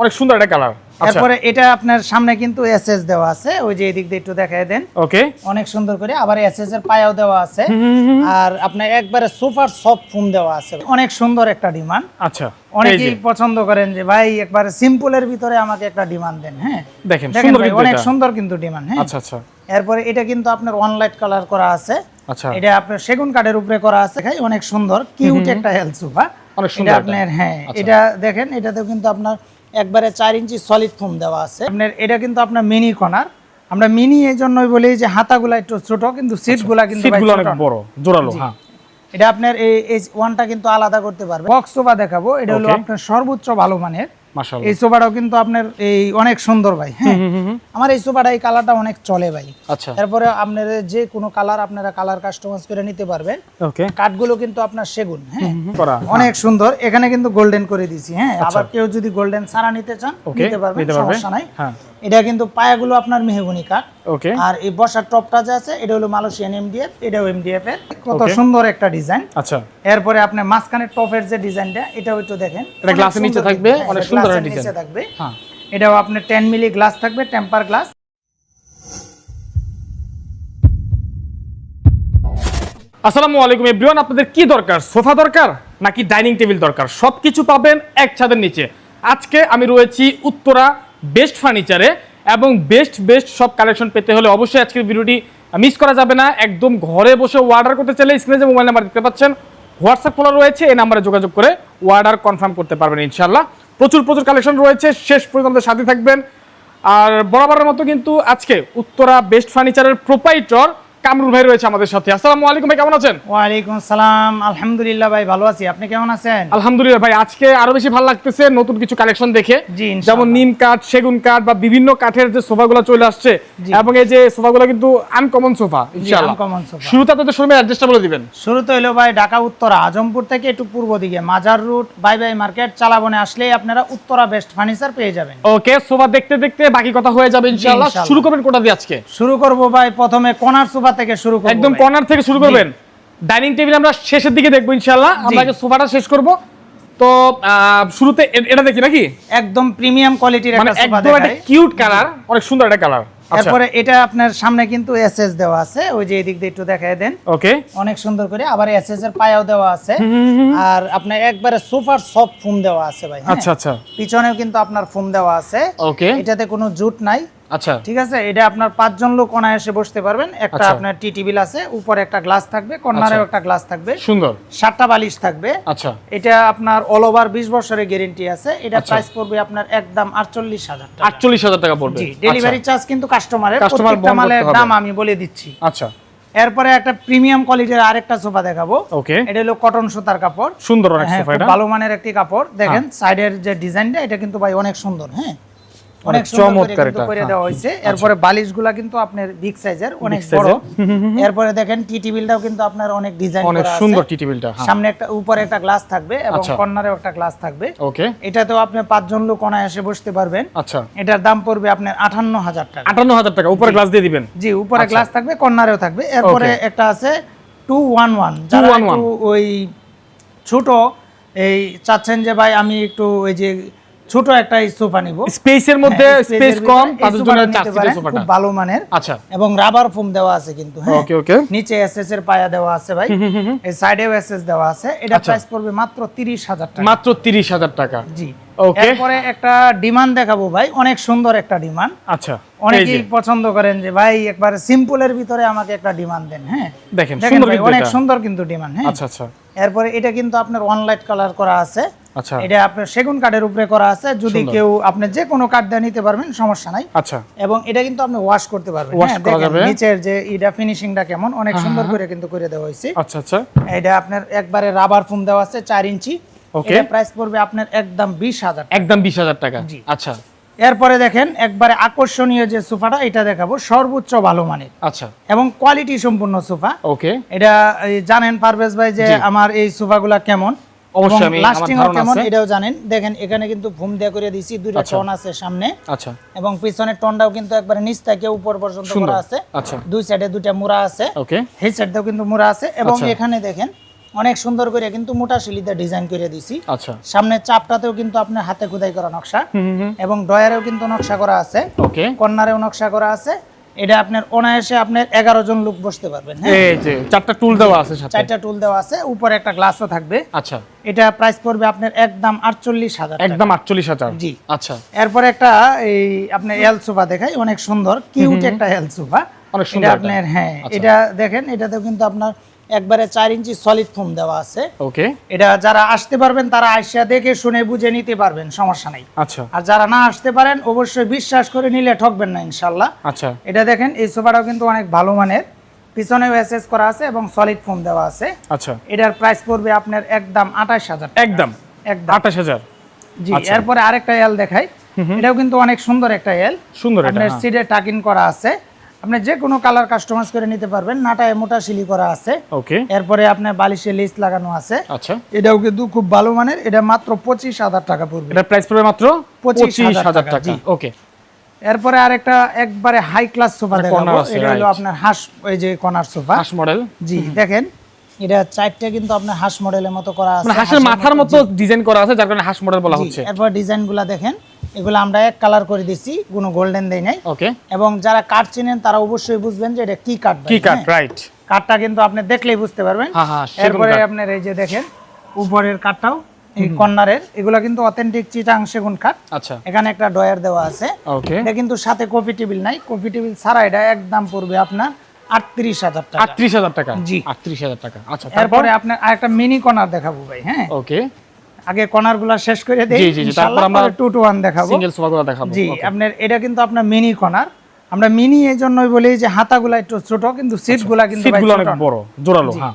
অনেক সুন্দর একটা কালার। তারপরে এটা আপনার সামনে কিন্তু এসএস দেওয়া আছে, ওই যে এদিক দিয়ে একটু দেখায় দেন। ওকে, অনেক সুন্দর করে আবার এসএস এর পায়াও দেওয়া আছে, আর আপনার একবারে সুপার সফট ফোম দেওয়া আছে। অনেক সুন্দর একটা ডিমান্ড। আচ্ছা, অনেকেই পছন্দ করেন যে ভাই একবারে সিম্পলের ভিতরে আমাকে একটা ডিমান্ড দেন। হ্যাঁ, দেখেন অনেক সুন্দর কিন্তু ডিমান্ড। হ্যাঁ, আচ্ছা আচ্ছা। এরপরে এটা কিন্তু আপনার ওয়ান লাইট কালার করা আছে। আচ্ছা, এটা আপনার সেগুন কাঠের উপরে করা আছে। অনেক সুন্দর কিউট একটা হেলথ সোফা। অনেক সুন্দর আপনার। হ্যাঁ, এটা দেখেন, এটাতেও কিন্তু আপনার একবারে 4 ইঞ্চি সলিড ফোম দেওয়া আছে। আপনার এটা কিন্তু আপনার মিনি কর্নার। আমরা মিনি এই জন্যই বলি যে হাতাগুলা একটু ছোট, কিন্তু সিটগুলা কিন্তু অনেক বড় জোরালো। হ্যাঁ, এটা আপনার এই ওয়ানটা কিন্তু আলাদা করতে পারবে। বক্স সোফা দেখাবো, এটা হলো আপনার সর্বোচ্চ ভালো মানের। মাশাআল্লাহ, এই সোফাটাও কিন্তু আপনার এই অনেক সুন্দর ভাই। হ্যাঁ, আমার এই সোফাটা এই কালারটা অনেক চলে ভাই। আচ্ছা, তারপরে আপনারা যে কোনো কালার আপনারা কালার কাস্টমাইজ করে নিতে পারবেন। ওকে, কাঠগুলো কিন্তু আপনার সেগুন। হ্যাঁ, করা অনেক সুন্দর। এখানে কিন্তু গোল্ডেন করে দিয়েছি। হ্যাঁ, আবার কেউ যদি গোল্ডেন ছাড়া নিতে চান নিতে পারবেন, সমস্যা নাই। হ্যাঁ, এটা কিন্তু পায়াগুলো আপনার মেহগনি কাঠ। ওকে, আর এই বসার টপটা যে আছে এটা হলো মালয়েশিয়ান এমডিএফ, এটাও এমডিএফ এর। কত সুন্দর একটা ডিজাইন। আচ্ছা, এরপরে আপনার মাঝখানে টপের যে ডিজাইনটা, এটাও একটু দেখেন। এটা গ্লাসের নিচে থাকবে, অনেক সুন্দর একটা ডিজাইন থাকবে। হ্যাঁ, এটাও আপনার 10 মিলি গ্লাস থাকবে, টেম্পার গ্লাস। আসসালামু আলাইকুম এভরিওয়ান, আপনাদের কি দরকার? সোফা দরকার নাকি ডাইনিং টেবিল দরকার? সবকিছু পাবেন এক ছাদের নিচে। আজকে আমি রয়েছি উত্তরা বেস্ট ফার্নিচারে, এবং বেস্ট সব কালেকশন পেতে হলে অবশ্যই আজকের ভিডিওটি মিস করা যাবে না। একদম ঘরে বসে অর্ডার করতে চাইলে স্ক্রিনে যে মোবাইল নাম্বার দেখতে পাচ্ছেন, হোয়াটসঅ্যাপ খোলা রয়েছে, এই নাম্বারে যোগাযোগ করে অর্ডার কনফার্ম করতে পারবেন ইনশাআল্লাহ। প্রচুর কালেকশন রয়েছে, শেষ পর্যন্ত সাথে থাকবেন। আর বরাবরের মতো কিন্তু আজকে উত্তরা বেস্ট ফার্নিচারের প্রোপাইটর কামরুল ভাই রয়েছে আমাদের সাথে। আসসালামু আলাইকুম ভাই, কেমন আছেন? ওয়ালাইকুম আসসালাম, আলহামদুলিল্লাহ ভাই ভালো আছি। আপনি কেমন আছেন? আলহামদুলিল্লাহ ভাই, আজকে আরো বেশি ভালো লাগতেছে নতুন কিছু কালেকশন দেখে। যেমন নিম কাঠ, সেগুন কাঠ বা বিভিন্ন কাঠের যে সোফাগুলো চলে আসছে, এবং এই যে সোফাগুলো কিন্তু আনকমন সোফা ইনশাআল্লাহ। শুরুতে আপনাদের শোরুমের অ্যাড্রেসটা বলে দিবেন। শুরুতে হলো ভাই ঢাকা উত্তরা আজমপুর থেকে একটু পূর্ব দিকে মাজার রুট বাই মার্কেট চালাবনে আসলেই আপনারা উত্তরা বেস্ট ফার্নিচার পেয়ে যাবেন। ওকে, সোফা দেখতে দেখতে বাকি কথা হয়ে যাবে ইনশাআল্লাহ। শুরু করবেন কোথা দিয়ে আজকে? শুরু করব ভাই প্রথমে কর্নার সোফা থেকে শুরু করব। একদম কর্নার থেকে শুরু করবেন। ডাইনিং টেবিল আমরা শেষের দিকে দেখবো ইনশাআল্লাহ। আমরা আগে সোফাটা শেষ করব। তো শুরুতে এটা দেখি নাকি? একদম প্রিমিয়াম কোয়ালিটির একটা সোফা একদম একটা কিউট কালার, অনেক সুন্দর একটা কালার। তারপরে এটা আপনার সামনে কিন্তু এসএস দেওয়া আছে, ওই যে এদিক দিয়ে একটু দেখায় দেন। ওকে, অনেক সুন্দর করে আবার এসএস এর পায়াও দেওয়া আছে, আর আপনার একবারে সুপার সফট ফোম দেওয়া আছে ভাই। আচ্ছা আচ্ছা, পিছনেও কিন্তু আপনার ফোম দেওয়া আছে। ওকে, এটাতে কোনো জুট নাই। আচ্ছা, ঠিক আছে। এটা আপনার 5 জন লোক কোণায় এসে বসতে পারবেন। একটা আপনার টি টেবিল আছে, উপরে একটা গ্লাস থাকবে, কর্নারেও একটা গ্লাস থাকবে, সুন্দর 7টা বালিশ থাকবে। আচ্ছা, এটা আপনার অল ওভার 20 বছরের গ্যারান্টি আছে। এটা প্রাইস পড়বে আপনার একদম 48,000 টাকা। 48,000 টাকা পড়বে। জি, ডেলিভারি চার্জ কিন্তু কাস্টমারের, প্রত্যেকটা মালের দাম আমি বলে দিচ্ছি। আচ্ছা, এরপরে একটা প্রিমিয়াম কোয়ালিটির আরেকটা সোফা দেখাবো। ওকে, এটা হলো কটন সুতার কাপড়, সুন্দর অনেক সোফা। এটা ভালো মানের একটি কাপড়। দেখেন সাইডের যে ডিজাইনটা, এটা কিন্তু ভাই অনেক সুন্দর। হ্যাঁ, অনেক চমৎকার এটা করে দেওয়া হয়েছে। এরপরে বালিশগুলা কিন্তু আপনার বিগ সাইজের, অনেক বড়। এরপরে দেখেন টি টেবিলটাও কিন্তু আপনার অনেক ডিজাইন করা আছে, অনেক সুন্দর টি টেবিলটা। সামনে একটা, উপরে একটা গ্লাস থাকবে এবং কর্নারেও একটা গ্লাস থাকবে। ওকে, এটাতেও আপনি 5 জন লোক কোণায় এসে বসতে পারবেন। আচ্ছা, এটার দাম পড়বে আপনার 58,000 টাকা। 58,000 টাকা। উপরে গ্লাস দিয়ে দিবেন? জি, উপরে গ্লাস থাকবে, কর্নারেও থাকবে। এরপরে একটা আছে 211, যারা একটু ওই ছোট এই চাচ্ছেন যে ভাই আমি একটু ওই যে ছোট একটা সোফা নিব, স্পেসের মধ্যে স্পেস কম, তাদের জন্য 4 সিটের সোফাটা খুব ভালো মানের। আচ্ছা, এবং রাবার ফোম দেওয়া আছে কিন্তু। ওকে ওকে, নিচে এসএস এর পায়া দেওয়া আছে ভাই, এই সাইডেও এসএস দেওয়া আছে। এটা প্রাইস পড়বে মাত্র 30,000 টাকা। মাত্র 30,000 টাকা। জি, ওকে। এরপরে একটা ডিমান্ড দেখাবো ভাই, অনেক সুন্দর একটা ডিমান্ড। আচ্ছা, অনেকেই পছন্দ করেন যে ভাই একবারে সিম্পলের ভিতরে আমাকে একটা ডিমান্ড দেন। হ্যাঁ, দেখেন অনেক সুন্দর কিন্তু ডিমান্ড। হ্যাঁ, আচ্ছা আচ্ছা। এরপরে এটা কিন্তু আপনার ওয়ান লাইট কালার করা আছে। আচ্ছা, এটা আপনার সেগুন কাঠের উপরে করা আছে। যদি কেউ আপনি যে কোনো কাঠ দিয়ে নিতে পারবেন, সমস্যা নাই। আচ্ছা, এবং এটা কিন্তু আপনি ওয়াশ করতে পারবেন। হ্যাঁ, দেখেন নিচের যে এটা ফিনিশিংটা কেমন, অনেক সুন্দর করে কিন্তু করে দেওয়া হয়েছে। আচ্ছা আচ্ছা, এটা আপনার একবারে রাবার ফোম দেওয়া আছে 4 ইঞ্চি। ওকে, এটা প্রাইস পড়বে আপনার একদম 20,000 টাকা। একদম 20,000 টাকা। আচ্ছা, এরপরে দেখেন একবারে আকর্ষণীয় যে সোফাটা, এটা দেখাবো সর্বোচ্চ ভালো মানের। আচ্ছা, এবং কোয়ালিটি সম্পূর্ণ সোফা। ওকে, এটা জানেন পারভেজ ভাই যে আমার এই সোফাগুলা কেমন, অবশ্যই আমি লাস্টিং কেমন এটাও জানেন। দেখেন এখানে কিন্তু ফোম দেয়া করে দিয়েছি, দুইটা টন আছে সামনে। আচ্ছা, এবং পিছনের টনটাও কিন্তু একবারে নিচ থেকে উপর পর্যন্ত করা আছে। আচ্ছা, দুই সাইডে দুইটা মুড়া আছে। ওকে, এই সাইডেও কিন্তু মুড়া আছে। এবং এখানে দেখেন অনেক সুন্দর করে কিন্তু মোটা শিলিতে ডিজাইন করে দিছি। আচ্ছা সামনের চাপটাতেও কিন্তু আপনার হাতে খোদাই করা নকশা এবং ডয়ারেও কিন্তু নকশা করা আছে, ওকে কর্নারেও নকশা করা আছে। এটা আপনার অনায়াসে আপনার 11 জন লোক বসতে পারবেন। হ্যাঁ, এই যে চারটা টুল দেওয়া আছে সাথে, 4টা টুল দেওয়া আছে, উপরে একটা গ্লাসও থাকবে। আচ্ছা এটা প্রাইস পড়বে আপনার একদম 48,000 টাকা। একদম 48,000। জি। আচ্ছা এরপরে একটা এই আপনার এল সোফা দেখাই, অনেক সুন্দর কিউট একটা এল সোফা। অনেক সুন্দর এটা আপনার হ্যাঁ, এটা দেখেন, এটাতেও কিন্তু আপনার একবারে 4 ইঞ্চি সলিড ফোম দেওয়া আছে। ওকে এটা যারা আসতে পারবেন তারা আইসা দেখে শুনে বুঝে নিতে পারবেন, সমস্যা নাই। আচ্ছা আর যারা না আসতে পারেন অবশ্যই বিশ্বাস করে নিলে ঠকবেন না ইনশাআল্লাহ। আচ্ছা এটা দেখেন, এই সোফাটাও কিন্তু অনেক ভালো মানের, পিছনেও এসএস করা আছে এবং সলিড ফোম দেওয়া আছে। আচ্ছা এটার প্রাইস পড়বে আপনার একদম 28,000 একদম একদম 28,000। জি। এরপরে আরেকটা এল দেখাই, এটাও কিন্তু অনেক সুন্দর একটা এল, সুন্দর এটা, আপনার হ্যাঁ। সিডে টাকিং করা আছে, আপনি যে কোনো কালার কাস্টমাইজ করে নিতে পারবেন। নাটায় মোটা শিলি করা আছে। ওকে এরপরে আপনার বালিশে লেস লাগানো আছে। আচ্ছা এটাও কিন্তু খুব ভালো মানের, এটা মাত্র 25,000 টাকা পড়বে। এটা প্রাইস পড়বে মাত্র 25,000 টাকা। জি। ওকে এরপরে আরেকটা একবারে হাই ক্লাস সোফা দেখাবো, কর্নার আছে, এটা হলো right। আপনার হাঁস, ওই যে কর্নার সোফা। হাঁস মডেল, জি দেখেন, এটা 4টা কিন্তু আপনার হাঁস মডেলের মতো করা আছে, মানে হাঁসের মাথার মতো ডিজাইন করা আছে, যার কারণে হাঁস মডেল বলা জি। হচ্ছে। এরপর ডিজাইনগুলো দেখেন, এগুলো আমরা এক কালার করে দিছি, কোনো গোল্ডেন দেই নাই। ওকে এবং যারা কাঠ চিনেন তারা অবশ্যই বুঝবেন যে এটা কি কাঠ। কি কাট, রাইট। কাঠটা কিন্তু আপনি দেখলেই বুঝতে পারবেন। হ্যাঁ, হ্যাঁ, সেগুন এরপরে কাঠ। আপনার এই যে দেখেন উপরের কাঠটাও, এই কর্নারের, এগুলো কিন্তু অথেন্টিক চিটাং সেগুন কাঠ। আচ্ছা এখানে একটা ডয়ার দেওয়া আছে। ওকে এটা কিন্তু সাথে কফি টেবিল নাই, কফি টেবিল ছাড়া এটা একদম পড়বে আপনার 38,000 টাকা। 38,000 টাকা। জি। 38,000 টাকা। আচ্ছা তারপর এরপরে আপনার আরেকটা মিনি কর্নার দেখাবো ভাই। হ্যাঁ, ওকে আগে কর্নারগুলো শেষ করে দেই, জি, জি, জি, তারপর ইনশাআল্লাহ আমরা 2 to 1 দেখাবো। সিঙ্গেল সোফাগুলো দেখাবো। জি, Okay. আপনার এটা কিন্তু আপনার মিনি কর্নার। আমরা মিনি এই জন্যই বলি যে হাতাগুলা একটু ছোট, কিন্তু সিটগুলা কিন্তু ভাই সিটগুলো অনেক ছোট না। বড়, জোরালো। জি। হ্যাঁ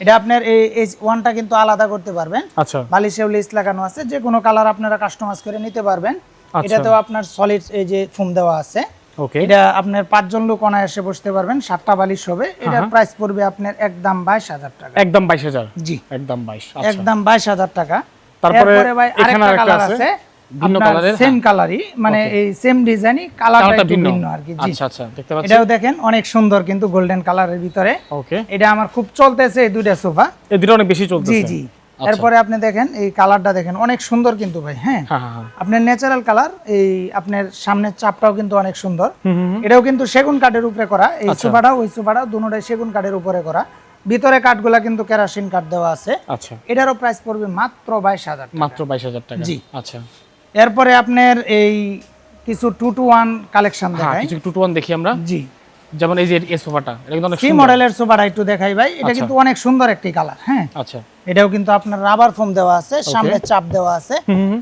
এটা আপনার এই ওয়ানটা কিন্তু আলাদা করতে পারবেন। আচ্ছা বালিশেও লেস লাগানো আছে, যে কোনো কালার আপনারা কাস্টমাইজ করে নিতে পারবেন। আচ্ছা। এটাতেও আপনার সলিড এই যে ফোম দেওয়া আছে। ওকে এটা আপনার 5 জন লোক অনায়াসে বসতে পারবেন, 7টা বালিশ হবে। এটার প্রাইস পড়বে আপনার একদম 22,000 টাকা। একদম 22,000। জি, একদম 22। আচ্ছা একদম 22,000 টাকা। তারপরে এরপরে ভাই এখানে আরেকটা আরেকটা কালার আছে, আছে, ভিন্ন আপনার কালারের। সেম কালারই, মানে এই সেম ডিজাইনই, কালারটা কালারটা একটু ভিন্ন আর কি। জি, আচ্ছা আচ্ছা দেখতে পাচ্ছি। এটাও দেখেন অনেক সুন্দর, কিন্তু গোল্ডেন কালারের ভিতরে। ওকে এটা আমার খুব চলতেছে এই দুইটা সোফা। এই দুটো অনেক বেশি চলতেছে। জি জি। এরপরে আপনি দেখেন এই কালারটা দেখেন, অনেক সুন্দর কিন্তু ভাই। হ্যাঁ, হ্যাঁ হ্যাঁ হ্যাঁ। আপনার ন্যাচারাল কালার, এই আপনার সামনের চাপটাও কিন্তু অনেক সুন্দর। এটাও কিন্তু সেগুন কাঠের উপরে করা, এই সোফাটাও ওই সোফাটাও দুটোটাই সেগুন কাঠের উপরে করা। ভিতরে কাঠগুলা কিন্তু কেরাসিন কাঠ দেওয়া আছে। আচ্ছা এটারও প্রাইস পড়বে মাত্র 22,000 টাকা। মাত্র 22,000 টাকা। জি। আচ্ছা এরপরে আপনার এই কিছু 2 to 1 কালেকশন হ্যাঁ, দেখাই। কিছু 2 to 1 দেখি আমরা। জি, যেমন এই যে এই সোফাটা, এটা কিন্তু অনেক সি সুন্দর। মডেলের সোফাটা একটু দেখাই ভাই। এটা আচ্ছা। কিন্তু অনেক সুন্দর একটি কালার। হ্যাঁ, আচ্ছা এটাও কিন্তু আপনার রাবার ফোম দেওয়া আছে, সামনে চাপ দেওয়া আছে।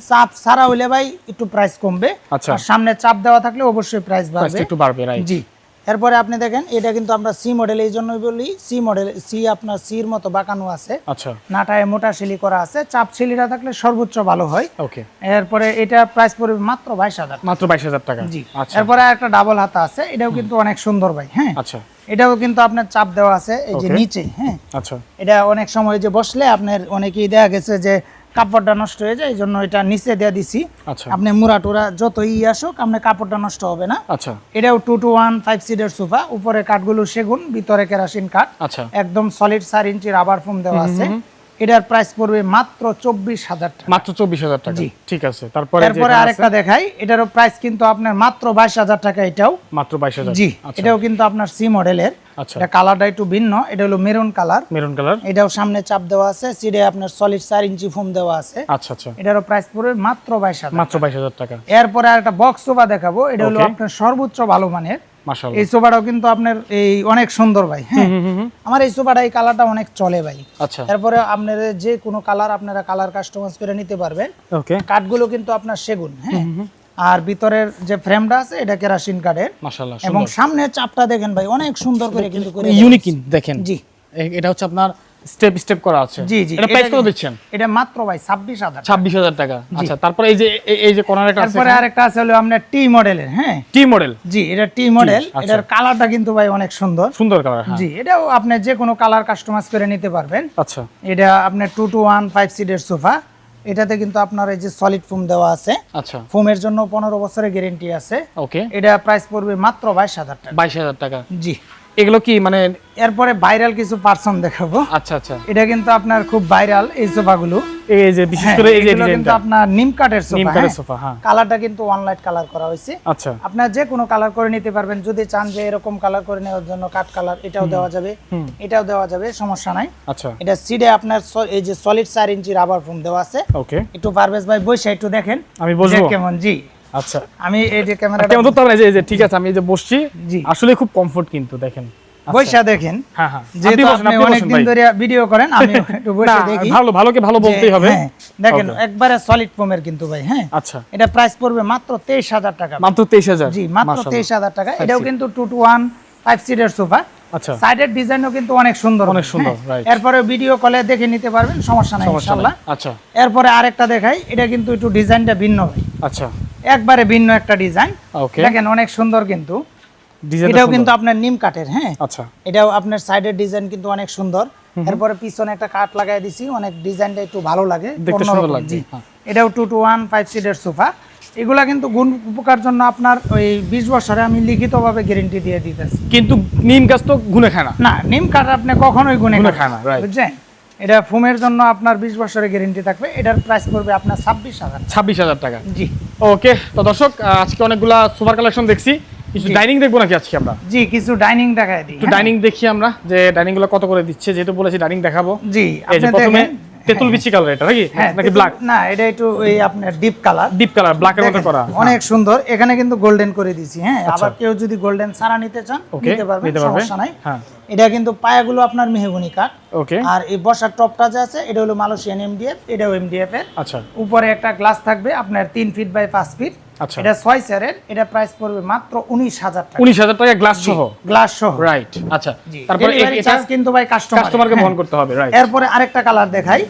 চাপ ছাড়া হইলে ভাই একটু প্রাইস কমবে, আচ্ছা। আর সামনে চাপ দেওয়া থাকলে অবশ্যই প্রাইস বাড়বে। প্রাইসটা একটু বাড়বে, রাইট। জি। এরপরে আপনি দেখেন, এটা কিন্তু আমরা সি মডেল এই জন্যই বলি, সি মডেল, সি আপনার সির মতো বাঁকানো আছে, আচ্ছা নাটায় মোটা শিলি করা আছে। চাপ শিলিটা থাকলে সর্বোচ্চ ভালো হয়। ওকে এরপরে এটা প্রাইস পড়বে মাত্র 22,000। মাত্র 22,000 টাকা। জি। আচ্ছা এরপরে একটা ডাবল হাতা আছে, এটাও কিন্তু অনেক সুন্দর ভাই। হ্যাঁ, আচ্ছা এটাও কিন্তু আপনার চাপ দেওয়া আছে এই যে Okay. নিচে। হ্যাঁ, আচ্ছা এটা অনেক সময় যে বসলে আপনার অনেকেই দেখা গেছে যে কাপড়টা নষ্ট হয়ে যায়, এই জন্য এটা নিচে দিয়ে দিছি। আচ্ছা আপনি মুড়া টুরা যত আসুক আপনার কাপড়টা নষ্ট হবে না। আচ্ছা এটাও 2 to 1 5 সিটের সোফা, উপরে কাঠগুলো সেগুন, ভিতরে কেরাসিন কাঠ, আচ্ছা একদম সলিড 4 ইঞ্চি রাবার ফোম দেওয়া আছে। এটার প্রাইস পড়বে মাত্র 24,000 টাকা। মাত্র 24,000 টাকা। জি। ঠিক আছে, তারপরে এরপরে আরেকটা দেখাই, এটারও প্রাইস কিন্তু আপনার মাত্র 22,000 টাকা। এটাও মাত্র 22,000। জি, আচ্ছা এটাও কিন্তু আপনার সি মডেলের। আচ্ছা এটা কালারটা একটু ভিন্ন, এটা হলো মেরুন কালার। Maroon colour. এটাও সামনে চাপ দেওয়া আছে, সিডে আপনার সলিড 4 ইঞ্চি ফোম দেওয়া আছে। আচ্ছা আচ্ছা এটারও প্রাইস পড়বে মাত্র 22,000। মাত্র 22,000 টাকা। এরপরে আরেকটা বক্স সোফা দেখাবো, এটা হলো Okay. আপনার সর্বোচ্চ ভালো মানের। মাশাআল্লাহ। এই সোফাটাও কিন্তু আপনার এই অনেক সুন্দর ভাই। হ্যাঁ, আমার এই সোফাটা এই কালারটা অনেক চলে ভাই। আচ্ছা এরপরে আপনারা যে কোনো কালার আপনারা কালার কাস্টমাইজ করে নিতে পারবেন। ওকে কাঠগুলো কিন্তু আপনার সেগুন। হ্যাঁ, আর ভিতরের যে ফ্রেমটা আছে এটা কেরাসিন কাঠের। মাশাআল্লাহ। এবং সামনের চাপটা দেখেন ভাই, অনেক সুন্দর করে কিন্তু করে ইউনিক দেখেন। জি এটা হচ্ছে আপনার স্টেপ স্টেপ করা আছে। জি জি। এটা প্রাইস কত দিচ্ছেন? এটা মাত্র ভাই 26,000। 26,000 টাকা। আচ্ছা তারপরে এই যে কর্নার একটা আছে, তারপরে আরেকটা আছে হলো আপনার টি মডেলের। হ্যাঁ, টি মডেল। জি, এটা টি মডেল। আচ্ছা। এটার কালারটা কিন্তু ভাই অনেক সুন্দর। সুন্দর কালার। হ্যাঁ জি, এটাও আপনি যে কোনো কালার কাস্টমাইজ করে নিতে পারবেন। আচ্ছা এটা আপনার 2 to 1 5 সিটের সোফা। এটাতে কিন্তু আপনার এই যে সলিড ফোম দেওয়া আছে, আচ্ছা ফোমের জন্য 15 বছরের গ্যারান্টি আছে। ওকে এটা প্রাইস পড়বে মাত্র 22,000 টাকা। 22,000 টাকা। জি। এগুলো কি মানে এরপরে ভাইরাল কিছু পার্সন দেখাবো। আচ্ছা আচ্ছা, এটা কিন্তু আপনার খুব ভাইরাল এই সোফাগুলো। এই যে বিশেষ করে এই যে এগুলো কিন্তু ডিজাইনটা আপনার নিম কাঠের সোফা। নিম কাঠের সোফা, হ্যাঁ। কালারটা কিন্তু ওয়ান লাইট কালার করা হয়েছে। আচ্ছা, আপনার যে কোনো কালার করে নিতে পারবেন, যদি চান যে এরকম কালার করে নেওয়ার জন্য কাঠ কালার, এটাও দেওয়া যাবে, এটাও দেওয়া যাবে, সমস্যা নাই। আচ্ছা, এটা সিডে আপনার এই যে সলিড 4 ইঞ্চি রাবার ফোম দেওয়া আছে। ওকে, একটু পারভেজ ভাই বসে একটু দেখেন, আমি বসবো কেমন। জি, আচ্ছা, আমি এই যে ক্যামেরাটা কেমন তো এই যে ঠিক আছে, আমি এই যে বসছি, জি, আসলে খুব কমফোর্ট কিন্তু দেখেন, বৈশা দেখেন। হ্যাঁ হ্যাঁ, যেহেতু আপনি অনেকদিন ধরে ভিডিও করেন, আমি একটু বসে দেখি। ভালো ভালোকে ভালো বলতেই হবে। দেখেন একবারে সলিড ফোমের কিন্তু ভাই। হ্যাঁ, আচ্ছা, এটা প্রাইস পড়বে মাত্র 23,000 টাকা। মাত্র 23,000? জি, মাত্র 23,000 টাকা। এটাও কিন্তু 2 to 1 5 সিটের সোফা। আচ্ছা, সাইডের ডিজাইনও কিন্তু অনেক সুন্দর, অনেক সুন্দর, রাইট। এরপরে ভিডিও কলে দেখে নিতে পারবেন, সমস্যা নাই ইনশাআল্লাহ। আচ্ছা, এরপরে আরেকটা দেখাই, এটা কিন্তু একটু ডিজাইনটা ভিন্ন ভাই। আচ্ছা, একবারে ভিন্ন একটা ডিজাইন। ওকে, দেখেন অনেক সুন্দর কিন্তু। ডিজাইনটা এটাও কিন্তু আপনার নিম কাঠের। হ্যাঁ, আচ্ছা, এটাও আপনার সাইডের ডিজাইন কিন্তু অনেক সুন্দর। এরপরে পিছনে একটা কাঠ লাগাই দিছি, অনেক ডিজাইনটা একটু ভালো লাগে, দেখতে সুন্দর লাগে। জি, এটাও 2 to 1 5 সিটের সোফা। এগুলা কিন্তু গুণ উপকার জন্য আপনার ওই 20 বছরে আমি লিখিতভাবে গ্যারান্টি দিয়ে দিতেছি। কিন্তু নিম গাছ তো গুনে খায় না। না, নিম কাঠ আপনি কখনোই গুনে খায় না, রাইট। বুঝছেন? এটা ফোমের জন্য আপনার 20 বছরের গ্যারান্টি থাকবে। এটার প্রাইস পড়বে আপনার 26,000 টাকা। জি, ওকে, তো দর্শক আজকে অনেকগুলা সোফার কালেকশন দেখছি, কিছু ডাইনিং দেখবো নাকি আজকে আমরা? জি, কিছু ডাইনিং দেখাই দিই। একটু ডাইনিং দেখি আমরা, যে ডাইনিং গুলো কত করে দিচ্ছে, যেহেতু বলেছি ডাইনিং দেখাবো। জি, এই যে আপনি প্রথমে দেখেন, তেতুল বিচি কালার, এটা নাকি ব্ল্যাক? না, এটা একটু ওই আপনার ডিপ কালার। ডিপ কালার, ব্ল্যাকের মধ্যে করা, অনেক সুন্দর। এখানে কিন্তু গোল্ডেন করে দিয়েছি। হ্যাঁ, আবার কেউ যদি গোল্ডেন ছাড়া নিতে চান নিতে পারবেন, সমস্যা নাই। হ্যাঁ, এটা কিন্তু পায়াগুলো আপনার মেহগনি কাঠ। ওকে, আর এই বসার টপটা যে আছে এটা হলো মালয়েশিয়ান এমডিএফ, এটাও এমডিএফ এর। আচ্ছা, উপরে একটা গ্লাস থাকবে আপনার 3 ফিট বাই 5 ফিট। আচ্ছা, এটা 6 চেয়ারের। এটা প্রাইস পড়বে মাত্র 19,000 টাকা। 19,000 টাকা গ্লাস সহ? গ্লাস সহ, রাইট। আচ্ছা, তারপরে এটা চার্জ কিন্তু ভাই কাস্টমারকে বহন করতে হবে, রাইট। এরপরে আরেকটা কালার দেখাই,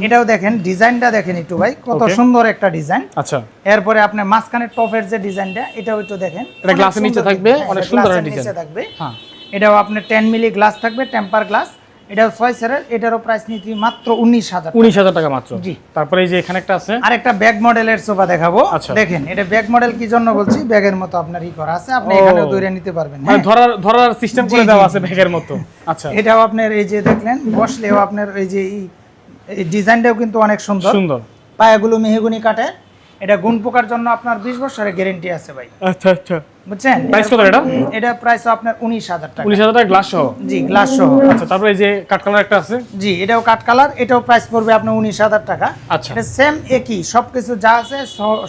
এটাও দেখেন, ডিজাইনটা দেখেন একটু ভাই, কত সুন্দর একটা ডিজাইন। আচ্ছা, এরপরে আপনি মাঝখানে টপের যে ডিজাইনটা, এটাও একটু দেখেন, এটা গ্লাসের নিচে থাকবে, অনেক সুন্দর একটা ডিজাইন থাকবে। হ্যাঁ, এটাও আপনার 10 মিলি গ্লাস থাকবে, টেম্পার গ্লাস। এটাও 6 সেরের। এটারও প্রাইস নিচ্ছি মাত্র 19,000 টাকা মাত্র। জি, তারপরে এই যে এখানে একটা আছে, আরেকটা ব্যাগ মডেলের সোফা দেখাবো। আচ্ছা, দেখেন এটা ব্যাগ মডেল কি জন্য বলছি, ব্যাগের মতো আপনার ই করা আছে, আপনি এখানেও ধরে নিতে পারবেন। মানে ধরার সিস্টেম করে দেওয়া আছে ব্যাগের মতো। আচ্ছা, এটাও আপনার এই যে দেখলেন, বসলেও আপনার এই যে এই ডিজাইনটাও কিন্তু অনেক সুন্দর। পায়াগুলো মেহগনি কাঠের। এটা গুণ পোকার জন্য আপনার 20 বছরের গ্যারান্টি আছে ভাই। আচ্ছা আচ্ছা, বুঝছেন? প্রাইস কত এটা? এটা প্রাইস আপনার 19,000 টাকা। 19,000 টাকা গ্লাস সহ? জি, গ্লাস সহ। আচ্ছা, তারপরে এই যে কাট কালার একটা আছে? জি, এটাও কাট কালার। এটাও প্রাইস পড়বে আপনার 19,000 টাকা। আচ্ছা, এটা সেম একই, সবকিছু যা আছে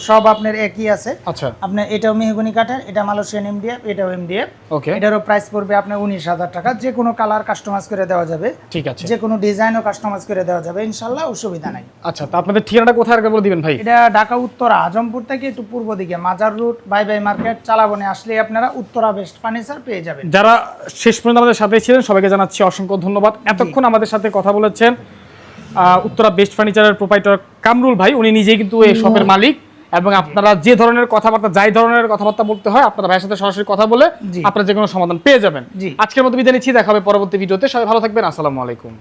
সব আপনার একই আছে। আচ্ছা, আপনার এটাও মেহগনি কাঠের, এটা মালয়েশিয়ান এমডিএফ, এটাও এমডিএফ। ওকে, এটারও প্রাইস পড়বে আপনার 19,000 টাকা। যে কোনো কালার কাস্টমাইজ করে দেওয়া যাবে, ঠিক আছে, যে কোনো ডিজাইনও কাস্টমাইজ করে দেওয়া যাবে ইনশাআল্লাহ, অসুবিধা নাই। আচ্ছা, তো আপনাদের ঠিকানাটা কোথায় আগে বলে দিবেন ভাই? এটা ঢাকা উত্তরা আজমপুর থেকে একটু পূর্ব দিকে মাজার রুট বাই বাই মার্কেট চালাবনে আসলে আপনারা উত্তরা বেস্ট ফার্নিচার পেয়ে যাবেন। যারা শেষ পর্যন্ত আমাদের সাথে ছিলেন সবাইকে জানাচ্ছি অসংখ্য ধন্যবাদ। এতক্ষণ আমাদের সাথে কথা বলেছেন উত্তরা বেস্ট ফার্নিচারের প্রোপাইটর কামরুল ভাই, উনি নিজেই কিন্তু এই শপের মালিক, এবং আপনারা যে ধরনের কথাবার্তা, যাই ধরনের কথাবার্তা বলতে হয়, আপনারা ভাইয়ের সাথে সরাসরি কথা বলে আপনারা যে কোনো সমাধান পেয়ে যাবেন। আজকের মতো বিদায় নিচ্ছি, দেখা হবে পরবর্তী ভিডিওতে। সবাই ভালো থাকবেন, আসসালামু আলাইকুম।